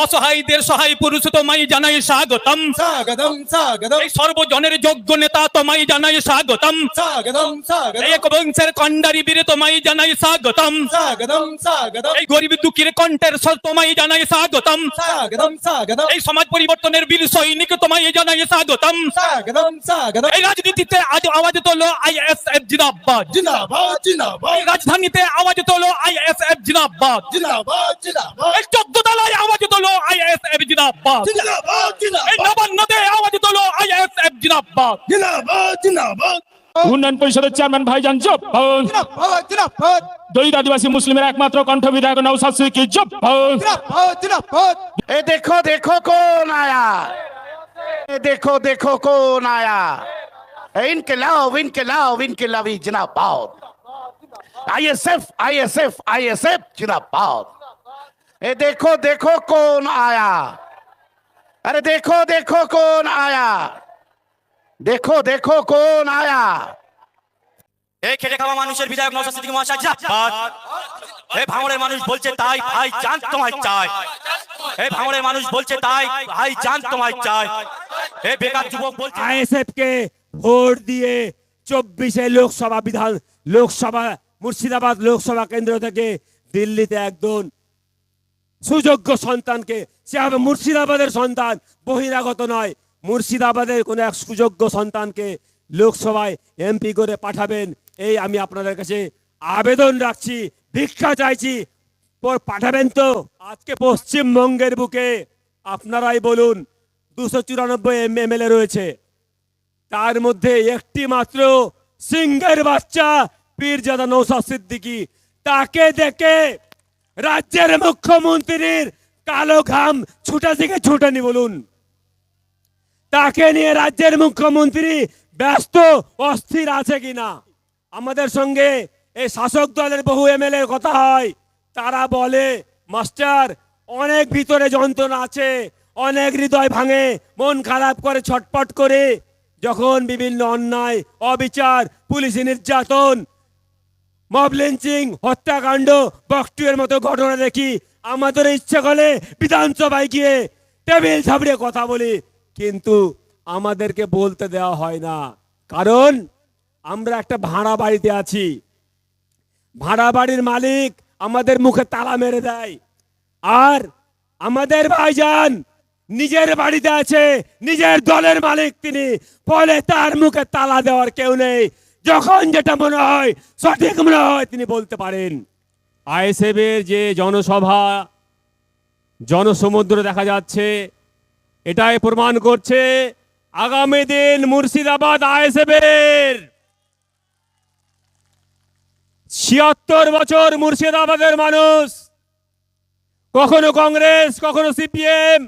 অসহায়দের সহায় পুরুষ তোমায় জানাই স্বাগতম স্বাগতম স্বাগতম এই সর্বজনের যোগ্য নেতা তোমায় জানাই স্বাগতম স্বাগতম স্বাগতম এক বংশের কন্ডারি বীর তোমায় জানাই স্বাগতম স্বাগতম স্বাগতম এই গরিব দুঃখীর কণ্ঠের স্বর তোমায় জানাই স্বাগতম স্বাগতম স্বাগতম এই সমাজ পরিবর্তনের বীর সৈনিক তোমায় জানাই স্বাগতম স্বাগতম স্বাগতম এই রাজনীতিতে আজ আওয়াজ তোলো আইএসএফ জিন্দাবাদ জিন্দাবাদ জিন্দাবাদ এই রাজধানীতে আওয়াজ তোলো আইএসএফ জিন্দাবাদ জিন্দাবাদ জিন্দাবাদ এই 14 তলায় আওয়াজ তোলো আইএসএফ জিন্দাবাদ জিন্দাবাদ এই নবান্নতে আওয়াজ তোলো আইএসএফ জিন্দাবাদ জিন্দাবাদ জিন্দাবাদ উন্নয়ন পরিষদের চেয়ারম্যান ভাইজান জব্বর, জিন্দাবাদ জিন্দাবাদ দলিত আদিবাসী মুসলিমের একমাত্র কণ্ঠ বিধায়ক নওশাদ সিদ্দিকী জব্বর। জিন্দাবাদ জিন্দাবাদ ए देखो देखो कौन आया, ए देखो देखो कौन आया, इनकलाब इनकलाब इनकलाबी जिंदाबाद, आईएसएफ आईएसएफ आईएसएफ जिंदाबाद। ए देखो देखो कौन आया, अरे देखो देखो कौन आया, देखो देखो कौन आया। এই খেটে খাওয়া মানুষের বিধায়ক নওশাদ সিদ্দিকী মহাশয় জিন্দাবাদ। এই ভাঙড়ের মানুষ বলছে তাই ভাই জান তোমায় চাই, এই ভাঙড়ের মানুষ বলছে তাই ভাই জান তোমায় চাই। এই বেকার যুবক বলছে আইএসএফ কে ভোট দিয়ে 24 লোকসভা মুর্শিদাবাদ লোকসভা কেন্দ্র থেকে দিল্লিতে একজন সুযোগ্য সন্তানকে, সে হবে মুর্শিদাবাদের সন্তান, বহিরাগত নয়, মুর্শিদাবাদের কোন এক সুযোগ্য সন্তানকে লোকসভায় এমপি করে পাঠাবেন। এই আমি আপনাদের কাছে আবেদন রাখছি, ভিক্ষা চাইছি, পাঠাবেন তো। আজকে পশ্চিমবঙ্গের বুকে আপনারাই বলুন 294 এমএলএ রয়েছে, তার মধ্যে একটি মাত্র সিংহের বাচ্চা পীরজাদা নওশাদ সিদ্দিকী, তাকে দেখে রাজ্যের মুখ্যমন্ত্রীর কালো ঘাম ছুটা থেকে ছুটানি বলুন। তাকে নিয়ে রাজ্যের মুখ্যমন্ত্রী ব্যস্ত অস্থির আছে কিনা। আমাদের সঙ্গে এই শাসক দলের বহু এমএলএ কথা হয়, তারা বলে মাস্টার অনেক ভিতরে যন্ত্রণা আছে, অনেক হৃদয় ভাঙে, মন খারাপ করে, ছটপট করে যখন বিভিন্ন অন্যায় অবিচার, পুলিশি নির্যাতন, মব লিঞ্চিং, হত্যাকাণ্ড, বকটুয়ের মতো ঘটনা দেখি, আমাদের ইচ্ছে করে বিধানসভায় গিয়ে টেবিল ঝাবড়িয়ে কথা বলি, কিন্তু আমাদেরকে বলতে দেওয়া হয় না, কারণ আমরা একটা ভাড়া বাড়িতে আছি। ভাড়া বাড়ির মালিক আমাদের মুখে তালা মেরে দেয়, আর আমাদের ভাইজান নিজের বাড়িতে আছে, নিজের দলের মালিক তিনি, ফলে তার মুখে তালা দেওয়ার কেউ নেই, যখন যেটা মনে হয় সঠিক মনে হয় তিনি বলতে পারেন। আইএসএফ এর যে জনসভা, জনসমুদ্র দেখা যাচ্ছে, এটাই প্রমাণ করছে আগামী দিন মুর্শিদাবাদ আইএসএফ এর ৭৬ বছর মুর্শিদাবাদের মানুষ কখনো কংগ্রেস, কখনো সিপিএম,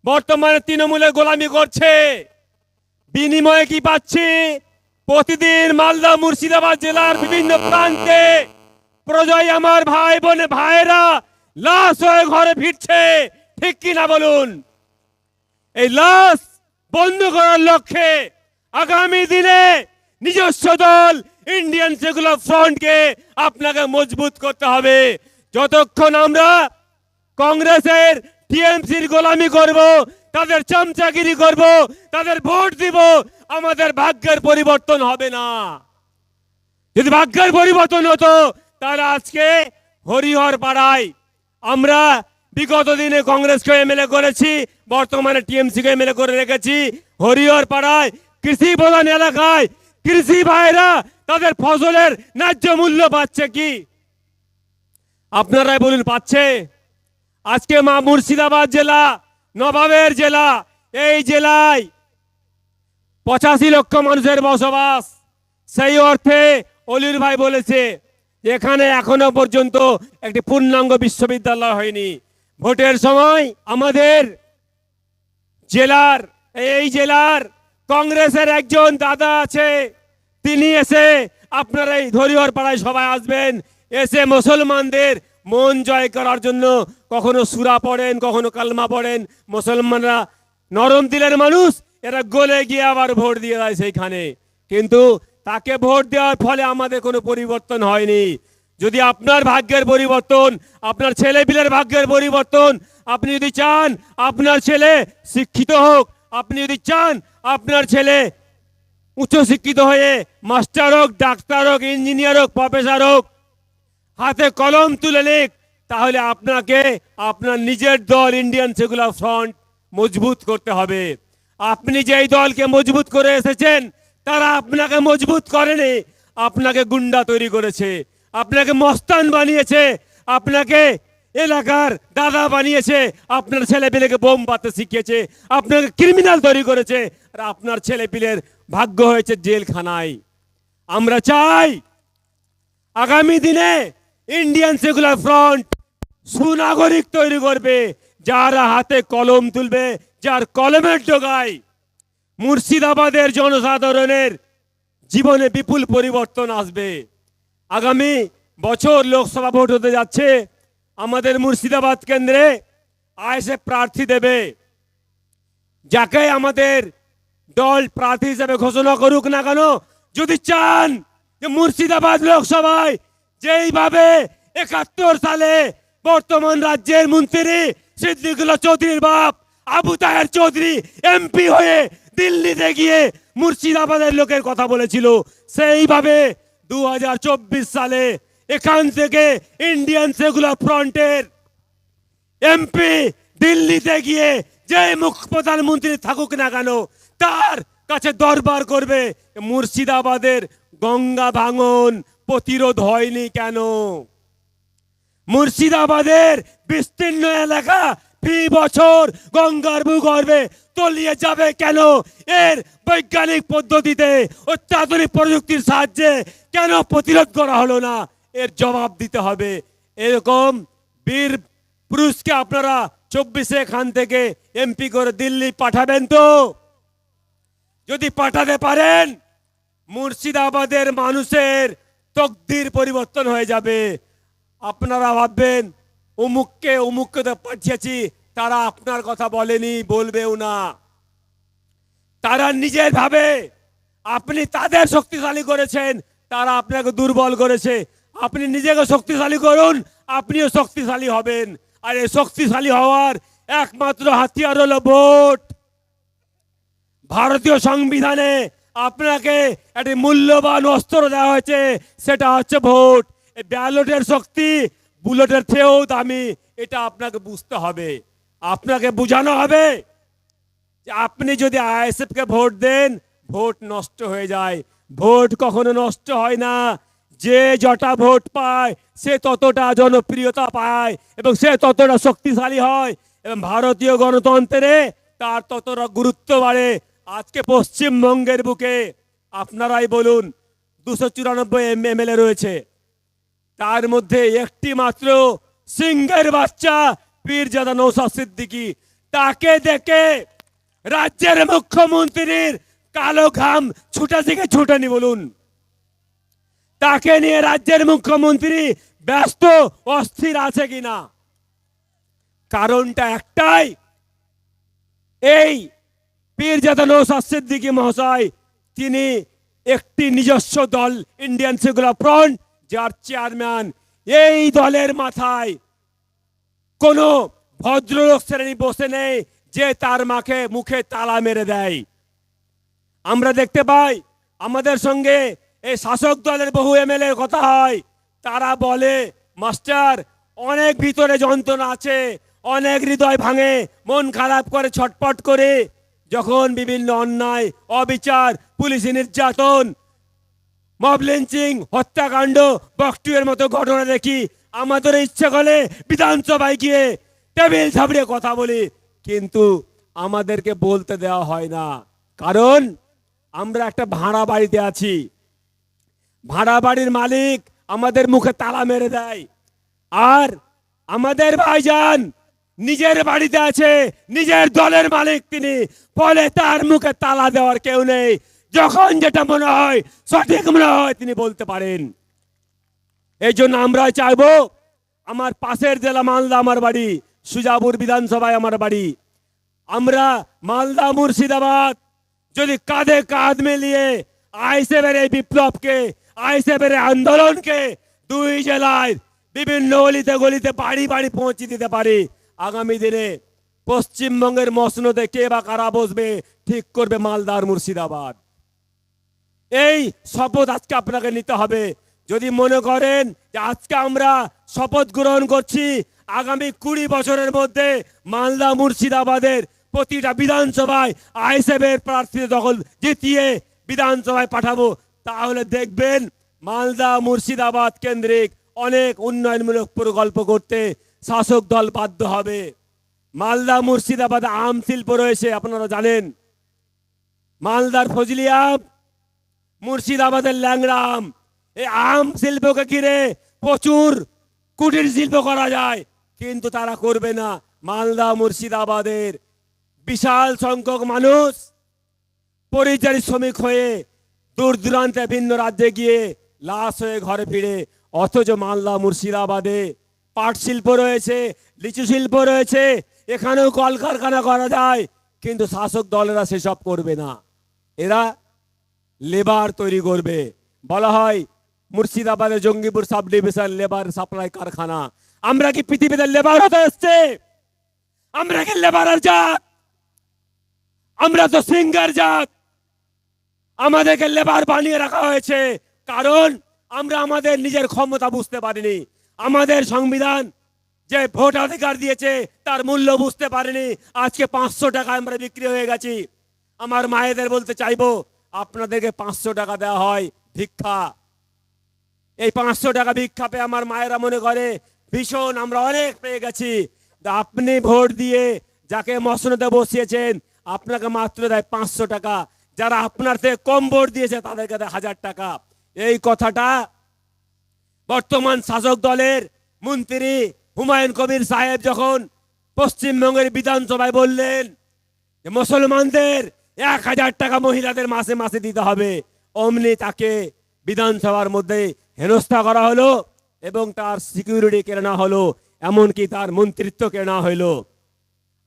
বর্তমানে তৃণমূলের গোলামি করছে। বিনিময়ে কি পাচ্ছি? প্রতিদিন মালদা মুর্শিদাবাদ জেলার বিভিন্ন প্রান্তে প্রজয় আমার ভাই বোনে ভাইরা লাশ হয়ে ঘরে ফিরছে, ঠিক কিনা বলুন। এই লাশ বন্ধ করার লক্ষ্যে আগামী দিনে নিজস্ব দল ইন্ডিয়ান সেকুলার ফ্রন্টকে আপনাকে মজবুত করতে হবে। যতক্ষণ আমরা কংগ্রেসের টিএমসির গোলামি করব, তাদের চামচাগিরি করব, তাদের ভোট দিব, আমাদের ভাগ্যের পরিবর্তন হবে না। যদি ভাগ্যের পরিবর্তন হতো তাহলে আজকে হরিহর পাড়ায় আমরা বিগত দিনে কংগ্রেসকে এমএলএ করেছি, বর্তমানে টিএমসিকে এমএলএ করে রেখেছি। হরিহর পাড়ায় কৃষি প্রধান এলাকায় কৃষি ভাইরা তাদের ফসলের ন্যায্য মূল্য পাচ্ছে কি? আপনারাই বলুন, পাচ্ছে? আজকে মুর্শিদাবাদ জেলা নবাবের জেলা, এই জেলায় 85 লক্ষ মানুষের বসবাস। সেই অর্থে অলির ভাই বলেছে এখানে এখনো পর্যন্ত একটি পূর্ণাঙ্গ বিশ্ববিদ্যালয় হয়নি। ভোটের সময় আমাদের জেলার, এই জেলার কংগ্রেসের একজন দাদা আছে, তিনি এসে আপনারা এই হরিহর পাড়ায় সবাই আসবেন, এসে মুসলমানদের মন জয় করার জন্য কখনো সূরা পড়েন, কখনো কালমা পড়েন। মুসলমানরা নরম দিলের মানুষ, এরা গলে গিয়ে আবার ভোট দিয়ে দেয় সেইখানে, কিন্তু তাকে ভোট দেওয়ার ফলে আমাদের কোনো পরিবর্তন হয়নি। যদি আপনার ভাগ্যের পরিবর্তন, আপনার ছেলেপিলের ভাগ্যের পরিবর্তন, আপনি যদি চান আপনার ছেলে শিক্ষিত হোক, আপনি যদি চান আপনার ছেলে উচ্চশিক্ষিত হয়ে মাস্টার হোক, ডাক্তার হোক, ইঞ্জিনিয়ার হোক, প্রফেসর হোক, হাতে কলম তুলে লিখ, তাহলে আপনাকে আপনার নিজের দল ইন্ডিয়ান সেকুলার ফ্রন্ট মজবুত করতে হবে। আপনি যেই দলকে মজবুত করে এসেছেন তারা আপনাকে মজবুত করেনি, আপনাকে গুন্ডা তৈরি করেছে, আপনাকে মস্তান বানিয়েছে, আপনাকে এলাকার দাদা বানিয়েছে, আপনার ছেলেপিলেকে বোম পাতে শিখিয়েছে, আপনাকে ক্রিমিনাল তৈরি করেছে, আর আপনার ছেলেপিলের ভাগ্য হয়েছে জেলখানায়। আমরা চাই আগামী দিনে ইন্ডিয়ান সেকুলার ফ্রন্ট সুনাগরিক তৈরি করবে, যারা হাতে কলম তুলবে, যার কলমের ডগায় মুর্শিদাবাদের জনসাধারণের জীবনে বিপুল পরিবর্তন আসবে। আগামী বছর লোকসভা ভোট হতে যাচ্ছে, আমাদের মুর্শিদাবাদ কেন্দ্রে আইএসএফ প্রার্থী দেবে। যাকে আমাদের দল প্রার্থী হিসেবে ঘোষণা করুক না কেন, যদি চান যে মুর্শিদাবাদ লোকসভায় যেইভাবে 71 সালে বর্তমান রাজ্যের মন্ত্রী সিদ্দিকুল্লাহ চৌধুরীর বাপ আবু তাহের চৌধুরী এমপি হয়ে দিল্লিতে গিয়ে মুর্শিদাবাদের লোকের কথা বলেছিল, সেইভাবে 2024 সালে এখান থেকে ইন্ডিয়ান সেকুলার ফ্রন্টের এমপি দিল্লিতে গিয়ে যে মুখ্য প্রধানমন্ত্রী থাকুক না কেন তার কাছে দরবার করবে মুর্শিদাবাদের গঙ্গা ভাঙন প্রতিরোধ হয়নি কেন, মুর্শিদাবাদের বিস্তীর্ণ এলাকা ফি বছর গঙ্গার ভূগর্ভে তলিয়ে যাবে কেন, এর বৈজ্ঞানিক পদ্ধতিতে অত্যাধুনিক প্রযুক্তির সাহায্যে কেন প্রতিরোধ করা হলো না, এর জবাব দিতে হবে। এরকম বীর পুরুষকে আপনারা 24 এখান থেকে এমপি করে দিল্লি পাঠাবেন তো? যদি পাঠাতে পারেন মুর্শিদাবাদের মানুষের তকদির পরিবর্তন হয়ে যাবে। আপনারা ভাববেন অমুককে তো পাঠিয়েছি, তারা আপনার কথা বলেনি, বলবেও না, তারা নিজের ভাবে আপনি তাদের শক্তিশালী করেছেন, তারা আপনাকে দুর্বল করেছে। আপনি নিজেকে শক্তিশালী করুন, আপনিও শক্তিশালী হবেন। আর এই শক্তিশালী হওয়ার একমাত্র হাতিয়ার হলো ভোট। ভারতীয় সংবিধানে আপনাকে একটি মূল্যবান অস্ত্র দেওয়া হয়েছে, সেটা হচ্ছে ভোট। এই ব্যালটের শক্তি বুলেটের চেয়েও দামি, এটা আপনাকে বুঝতে হবে। আপনাকে বোঝানো হবে যে আপনি যদি আইএসএফ কে ভোট দেন ভোট নষ্ট হয়ে যায়। ভোট কখনো নষ্ট হয় না, যে যটা ভোট পায় সে ততটা জনপ্রিয়তা পায় এবং সে ততটা শক্তিশালী হয় এবং ভারতীয় গণতন্ত্রে তার ততটা গুরুত্ব বাড়ে। আজকে পশ্চিমবঙ্গের বুকে আপনারাই বলুন 294 এমএলএ রয়েছে, তার মধ্যে একটি মাত্র সিংহের বাচ্চা পীরজাদা নওশাদ সিদ্দিকী, তাকে দেখে রাজ্যের মুখ্যমন্ত্রীর কালো ঘাম ছুটেনি বলুন? তাকে নিয়ে রাজ্যের মুখ্যমন্ত্রী ব্যস্ত অস্থির আছে কিনা? কারণটা একটাই, এই পীরজাদা নওশাদ সিদ্দিকী মহাশয় তিনি একটি নিজস্ব দল ইন্ডিয়ান সেকুলার ফ্রন্ট, যার চেয়ারম্যান। এই দলের মাথায় কোনো ভদ্রলোক শ্রেণী বসে নেই যে তার মুখে তালা মেরে দেয়। আমরা দেখতে পাই আমাদের সঙ্গে এই শাসক দলের বহু এমএলএ কথা হয়, তারা বলে মাস্টার অনেক ভিতরে যন্ত্রণা আছে, অনেক হৃদয় ভাঙে, মন খারাপ করে, ছটপট করে, যখন বিভিন্ন অন্যায়, অবিচার, পুলিশি নির্যাতন, মব লিঞ্চিং, হত্যাকাণ্ড, বকটুয়ের মতো ঘটনা দেখি, আমাদের ইচ্ছে করে বিধানসভায় গিয়ে টেবিল ঝাপড়িয়ে কথা বলি, কিন্তু আমাদেরকে বলতে দেওয়া হয় না। কারণ আমরা একটা ভাড়া বাড়িতে আছি, ভাড়া বাড়ির মালিক আমাদের মুখে তালা মেরে দেয়, আর আমাদের ভাইজান নিজের বাড়িতে আছে, নিজের দলের মালিক তিনি, ফলে তার মুখে তালা দেওয়ার কেউ নেই। যখন যেটা মনে হয়, সঠিক মনে হয়, তিনি বলতে পারেন। এই জন্য আমরা চাইবো, আমার পাশের জেলা মালদা আমার বাড়ি, সুজাপুর বিধানসভায় আমার বাড়ি, আমরা মালদা মুর্শিদাবাদ যদি কাঁধে কাঁধ মিলিয়ে আইএসএফের এই বিপ্লবকে, আইএসএফের আন্দোলনকে দুই জেলায় বিভিন্ন অলিতে গলিতে বাড়ি বাড়ি পৌঁছে দিতে পারি, আগামী দিনে পশ্চিমবঙ্গের মসনদে কে বা কারা বসবে ঠিক করবে মালদার মুর্শিদাবাদ। এই শপথ আজকে আপনাকে নিতে হবে। যদি মনে করেন যে আজকে আমরা শপথ গ্রহণ করছি আগামী 20 বছরের মধ্যে মালদা মুর্শিদাবাদের প্রতিটা বিধানসভায় আইএসএফের প্রার্থী দখল জিতিয়ে বিধানসভায় পাঠাবো, তাহলে দেখবেন মালদা মুর্শিদাবাদ কেন্দ্রিক অনেক উন্নয়নমূলক প্রকল্প করতে শাসক দল বাধ্য হবে। মালদা মুর্শিদাবাদে আম শিল্প রয়েছে, আপনারা জানেন। মালদার ফজলি আম, মুর্শিদাবাদের ল্যাংড়া আম। এই আম শিল্পকে ঘিরে প্রচুর কুটির শিল্প করা যায়, কিন্তু তারা করবে না। মালদা মুর্শিদাবাদের বিশাল সংখ্যক মানুষ পরিযায়ী শ্রমিক হয়ে দূর দূরান্তে ভিন্ন রাজ্যে গিয়ে লাশ হয়ে ঘরে ফিরে, অথচ মালদা মুর্শিদাবাদে পাট শিল্প রয়েছে, লিচু শিল্প রয়েছে, এখানেও কলকারখানা করা যায়, কিন্তু শাসক দলেরা সেসব করবে না। এরা লেবার তৈরি করবে। বলা হয় মুর্শিদাবাদে Jangipur sub division labour supply কারখানা। আমরা কি পৃথিবীতে লেবার হতে এসছে? আমরা কি লেবারের জাত? আমরা তো সিঙ্গার জাত। আমাদেরকে লেবার বানিয়ে রাখা হয়েছে কারণ আমরা আমাদের নিজের ক্ষমতা বুঝতে পারিনি। আমাদের সংবিধান যে ভোটাধিকার দিয়েছে তার মূল্য বুঝতে পারিনি। আজকে 500 টাকা আমরা বিক্রি হয়ে গেছি। আমার মায়েদের বলতে চাইবো, আপনাদেরকে 500 টাকা দেওয়া হয় ভিক্ষা। এই 500 টাকা ভিক্ষা পেয়ে আমার মায়েরা মনে করে ভীষণ আমরা অনেক পেয়ে গেছি। আপনি ভোট দিয়ে যাকে মসনদে বসিয়েছেন আপনাকে মাত্র দেয় 500 টাকা, যারা আপনার থেকে কম ভোট দিয়েছে তাদেরকে দেয় 1000 টাকা। এই কথাটা বর্তমান শাসক দলের মন্ত্রী হুমায়ুন কবির সাহেব যখন পশ্চিমবঙ্গের বিধানসভায় বললেন যে মুসলমানদের 1000 টাকা মহিলাদের মাসে মাসে দিতে হবে, অমনি তাকে বিধানসভার মধ্যে হেনস্থা করা হলো এবং তার সিকিউরিটি কেড়ে নেওয়া হলো, এমনকি তার মন্ত্রিত্ব কেড়ে নেওয়া হলো।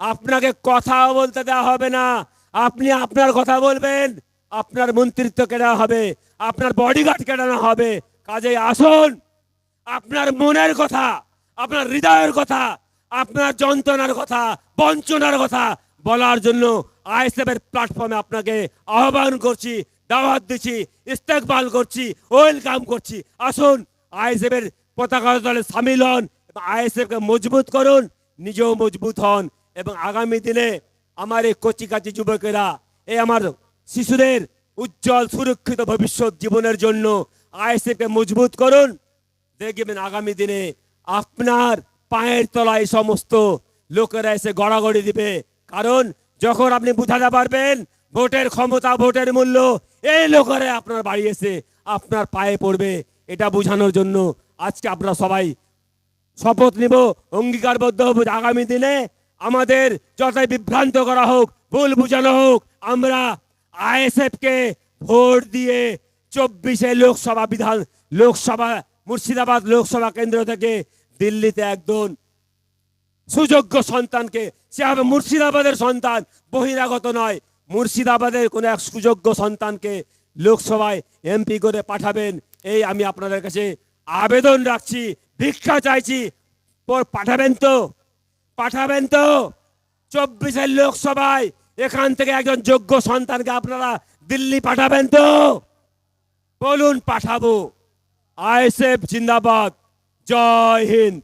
আপনাকে কথা বলতে দেওয়া হবে না, আপনি আপনার কথা বলবেন, আপনার মন্ত্রিত্ব কেড়ে নেওয়া হবে, আপনার বডিগার্ড কেড়ে নেওয়া হবে। কাজেই আসুন, আপনার মনের কথা, আপনার হৃদয়ের কথা, আপনার যন্ত্রণার কথা, বঞ্চনার কথা বলার জন্য আইএসএফের প্ল্যাটফর্মে আপনাকে আহ্বান করছি, দাওয়াত দিচ্ছি, ইস্তেকবাল করছি, ওয়েলকাম করছি। আসুন আইএসএফের পতাকা দলে সামিল হন, আইএসএফকে মজবুত করুন, নিজেও মজবুত হন এবং আগামী দিনে আমার এই কচিকাচি যুবকেরা, এই আমার শিশুদের উজ্জ্বল সুরক্ষিত ভবিষ্যৎ জীবনের জন্য আইএসএফকে মজবুত করুন। দেখবেন আগামী দিনে আপনার পায়ের তলায় সমস্ত লোকেরা এসে গড়াগড়ি দিবে। কারণ যখন আপনি বুঝাতে পারবেন ভোটের ক্ষমতা, ভোটের মূল্য, এই লোকেরা আপনার বাড়ি এসে আপনার পায়ে পড়বে। এটা বোঝানোর জন্য আজকে আমরা সবাই শপথ নিব, অঙ্গীকারবদ্ধ হব। আগামী দিনে আমাদের যতই বিভ্রান্ত করা হোক, ভুল বুঝানো হোক, আমরা আইএসএফকে ভোট দিয়ে 24-এ লোকসভা মুর্শিদাবাদ লোকসভা কেন্দ্র থেকে দিল্লিতে একজন সুযোগ্য সন্তানকে, সে হবে মুর্শিদাবাদের সন্তান, বহিরাগত নয়, মুর্শিদাবাদের কোন এক সুযোগ্য সন্তানকে লোকসভায় এমপি করে পাঠাবেন। এই আমি আপনাদের কাছে আবেদন রাখছি, ভিক্ষা চাইছি। পাঠাবেন তো? পাঠাবেন তো? 24-এর লোকসভায় এখান থেকে একজন যোগ্য সন্তানকে আপনারা দিল্লি পাঠাবেন তো? বলুন পাঠাবো। আইএসএফ জিন্দাবাদ। জয় হিন্দ।